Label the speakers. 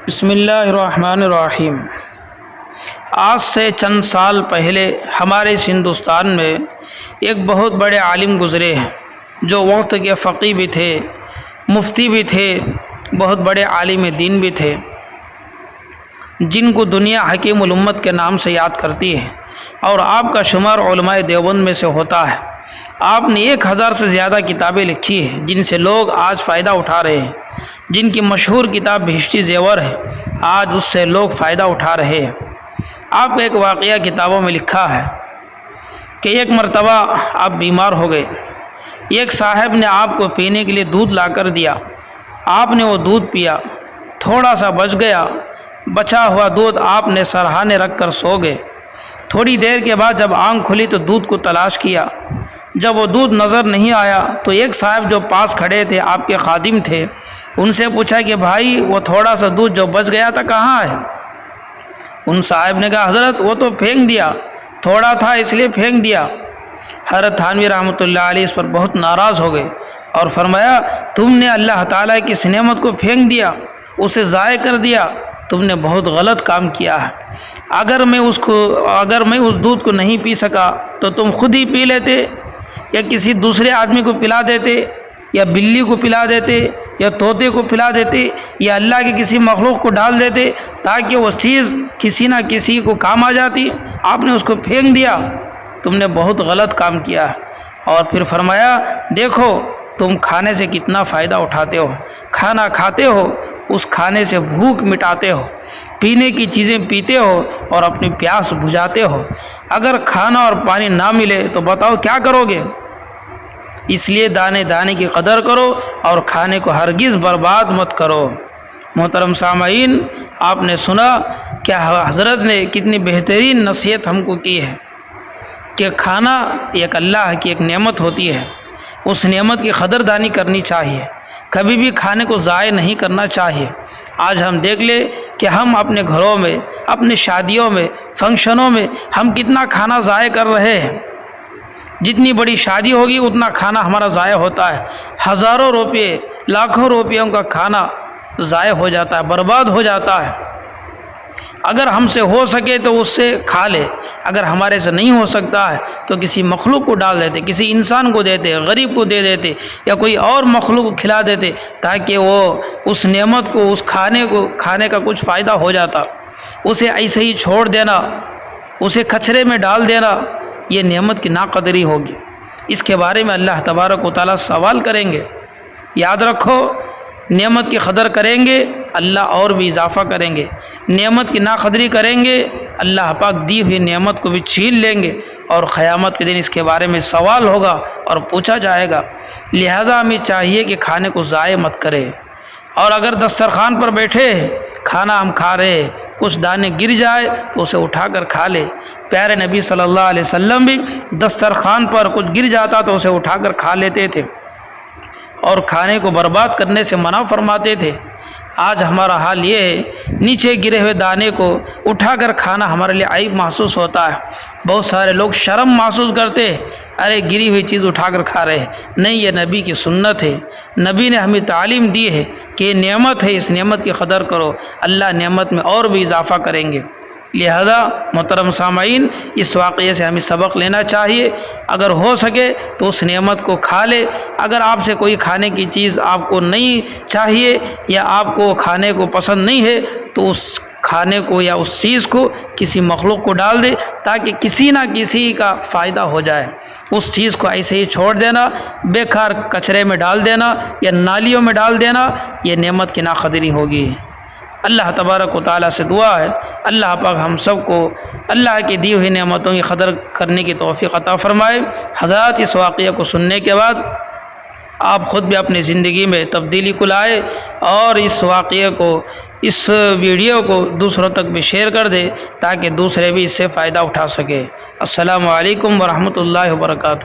Speaker 1: بسم اللہ الرحمن الرحیم۔ آج سے چند سال پہلے ہمارے اس ہندوستان میں ایک بہت بڑے عالم گزرے ہیں جو وقت کے فقیہ بھی تھے، مفتی بھی تھے، بہت بڑے عالم دین بھی تھے، جن کو دنیا حکیم الامت کے نام سے یاد کرتی ہے، اور آپ کا شمار علماء دیوبند میں سے ہوتا ہے۔ آپ نے 1000 سے زیادہ کتابیں لکھی ہیں جن سے لوگ آج فائدہ اٹھا رہے ہیں۔ جن کی مشہور کتاب بہشتی زیور ہے، آج اس سے لوگ فائدہ اٹھا رہے ہیں۔ آپ کا ایک واقعہ کتابوں میں لکھا ہے کہ ایک مرتبہ آپ بیمار ہو گئے، ایک صاحب نے آپ کو پینے کے لیے دودھ لا کر دیا، آپ نے وہ دودھ پیا، تھوڑا سا بچ گیا، بچا ہوا دودھ آپ نے سرہانے رکھ کر سو گئے۔ تھوڑی دیر کے بعد جب آنکھ کھلی تو دودھ کو تلاش کیا، جب وہ دودھ نظر نہیں آیا تو ایک صاحب جو پاس کھڑے تھے، آپ کے خادم تھے، ان سے پوچھا کہ بھائی وہ تھوڑا سا دودھ جو بچ گیا تھا کہاں ہے؟ ان صاحب نے کہا حضرت وہ تو پھینک دیا، تھوڑا تھا اس لیے پھینک دیا۔ حضرت تھانوی رحمۃ اللہ علیہ اس پر بہت ناراض ہو گئے اور فرمایا تم نے اللہ تعالیٰ کی اس نعمت کو پھینک دیا، اسے ضائع کر دیا، تم نے بہت غلط کام کیا ہے۔ اگر میں اس دودھ کو نہیں پی سکا تو تم خود ہی پی لیتے، یا کسی دوسرے آدمی کو پلا دیتے، یا بلی کو پلا دیتے، یا طوطے کو پلا دیتے، یا اللہ کے کسی مخلوق کو ڈال دیتے تاکہ وہ چیز کسی نہ کسی کو کام آ جاتی۔ آپ نے اس کو پھینک دیا، تم نے بہت غلط کام کیا ہے۔ اور پھر فرمایا دیکھو تم کھانے سے کتنا فائدہ اٹھاتے ہو، کھانا کھاتے ہو، اس کھانے سے بھوک مٹاتے ہو، پینے کی چیزیں پیتے ہو اور اپنی پیاس بجھاتے ہو۔ اگر کھانا اور پانی نہ ملے تو بتاؤ کیا کرو گے؟ اس لیے دانے دانے کی قدر کرو اور کھانے کو ہرگز برباد مت کرو۔ محترم سامعین، آپ نے سنا کہ حضرت نے کتنی بہترین نصیحت ہم کو کی ہے کہ کھانا ایک اللہ کی ایک نعمت ہوتی ہے، اس نعمت کی قدردانی کرنی چاہیے، کبھی بھی کھانے کو ضائع نہیں کرنا چاہیے۔ آج ہم دیکھ لیں کہ ہم اپنے گھروں میں، اپنے شادیوں میں، فنکشنوں میں ہم کتنا کھانا ضائع کر رہے ہیں۔ جتنی بڑی شادی ہوگی اتنا کھانا ہمارا ضائع ہوتا ہے، ہزاروں روپے، لاکھوں روپیوں کا کھانا ضائع ہو جاتا ہے، برباد ہو جاتا ہے۔ اگر ہم سے ہو سکے تو اس سے کھا لے، اگر ہمارے سے نہیں ہو سکتا ہے تو کسی مخلوق کو ڈال دیتے، کسی انسان کو دیتے، غریب کو دے دیتے، یا کوئی اور مخلوق کو کھلا دیتے تاکہ وہ اس نعمت کو، اس کھانے کا کچھ فائدہ ہو جاتا۔ اسے ایسے ہی چھوڑ دینا، اسے کچرے میں ڈال دینا، یہ نعمت کی ناقدری ہوگی۔ اس کے بارے میں اللہ تبارک و تعالیٰ سوال کریں گے۔ یاد رکھو نعمت کی قدر کریں گے اللہ اور بھی اضافہ کریں گے، نعمت کی ناقدری کریں گے اللہ پاک دی ہوئی نعمت کو بھی چھین لیں گے، اور قیامت کے دن اس کے بارے میں سوال ہوگا اور پوچھا جائے گا۔ لہذا ہمیں چاہیے کہ کھانے کو ضائع مت کرے، اور اگر دسترخوان پر بیٹھے کھانا ہم کھا رہے، کچھ دانے گر جائے تو اسے اٹھا کر کھا لے۔ پیارے نبی صلی اللہ علیہ وسلم بھی دسترخوان پر کچھ گر جاتا تو اسے اٹھا کر کھا لیتے تھے، اور کھانے کو برباد کرنے سے منع فرماتے تھے۔ آج ہمارا حال یہ ہے، نیچے گرے ہوئے دانے کو اٹھا کر کھانا ہمارے لیے عیب محسوس ہوتا ہے۔ بہت سارے لوگ شرم محسوس کرتے ہیں، ارے گری ہوئی چیز اٹھا کر کھا رہے ہیں۔ نہیں، یہ نبی کی سنت ہے، نبی نے ہمیں تعلیم دی ہے کہ یہ نعمت ہے، اس نعمت کی قدر کرو، اللہ نعمت میں اور بھی اضافہ کریں گے۔ لہذا محترم سامعین، اس واقعے سے ہمیں سبق لینا چاہیے، اگر ہو سکے تو اس نعمت کو کھا لے۔ اگر آپ سے کوئی کھانے کی چیز آپ کو نہیں چاہیے یا آپ کو کھانے کو پسند نہیں ہے تو اس کھانے کو یا اس چیز کو کسی مخلوق کو ڈال دے تاکہ کسی نہ کسی کا فائدہ ہو جائے۔ اس چیز کو ایسے ہی چھوڑ دینا، بیکار کچرے میں ڈال دینا یا نالیوں میں ڈال دینا، یہ نعمت کی ناقدری ہوگی۔ اللہ تبارک و تعالیٰ سے دعا ہے اللہ پاک ہم سب کو اللہ کی دی ہوئی نعمتوں کی قدر کرنے کی توفیق عطا فرمائے۔ حضرات اس واقعہ کو سننے کے بعد آپ خود بھی اپنی زندگی میں تبدیلی کو لائے، اور اس واقعے کو، اس ویڈیو کو دوسروں تک بھی شیئر کر دے تاکہ دوسرے بھی اس سے فائدہ اٹھا سکے۔ السلام علیکم ورحمۃ اللہ وبرکاتہ۔